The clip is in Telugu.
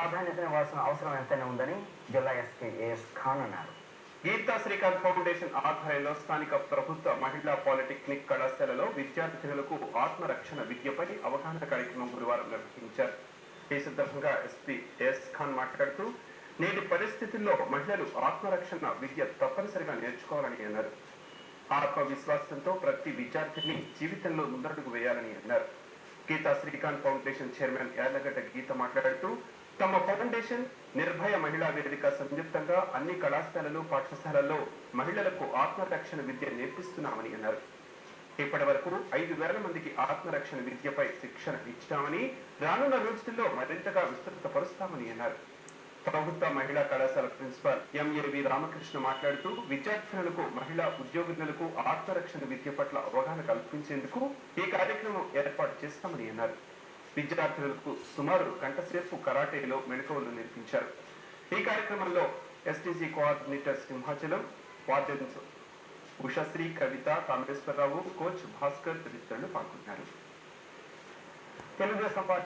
ప్రాధాన్యత ఇవ్వాల్సిన అవసరం ఎంతైనా ఉందని జిల్లా ఎస్పీ ఏఎస్ ఖాన్ అన్నారు. గీతా శ్రీకాంత్ ఫౌండేషన్ ఆధ్వర్యంలో స్థానిక ప్రభుత్వ మహిళా పాలిటెక్నిక్ కళాశాలలో విద్యార్థినులకు ఆత్మరక్షణ విద్యపై అవగాహన కార్యక్రమం గురువారం నిర్వహించారు. ఈ సందర్భంగా ఎస్పీ ఏఎస్ ఖాన్ మాట్లాడుతూ నేటి పరిస్థితుల్లో మహిళలు ఆత్మరక్షణ విద్య తప్పనిసరిగా నేర్చుకోవాలని అన్నారు. ఆత్మవిశ్వాసంతో ప్రతి విద్యార్థిని జీవితంలో ముందడుగు వేయాలని అన్నారు. గీతా శ్రీకాంత్ ఫౌండేషన్ చైర్మన్ యార్లగడ్డ గీత మాట్లాడుతూ తమ ఫౌండేషన్ నిర్భయ మహిళా వేదిక సంయుక్తంగా అన్ని కళాశాలలు పాఠశాలల్లో మహిళలకు ఆత్మరక్షణ విద్య నేర్పిస్తున్నామని అన్నారు. ఇప్పటి వరకు 5,000 మందికి ఆత్మరక్షణ విద్యపై శిక్షణ ఇచ్చామని రానున్న రోజుల్లో మరింతగా విస్తృతపరుస్తామని అన్నారు. ప్రభుత్వ మహిళా కళాశాల ప్రిన్సిపాల్ ఎంఏవి రామకృష్ణ మాట్లాడుతూ విద్యార్థినులకు మహిళా ఉద్యోగులకు ఆత్మరక్షణ విద్య పట్ల అవగాహన కల్పించేందుకు ఈ కార్యక్రమం ఏర్పాటు చేస్తామని అన్నారు. విద్యార్థులకు సుమారు గంటసేపు కరాటేలో మెళకువలు నేర్పించారు. ఈ కార్యక్రమంలో STC coordinator Simhachalam, wardens Ushasri, Kavitha, Kameswararao, coach Bhaskar తదితరులు పాల్గొన్నారు. తెలుగుదేశం పార్టీ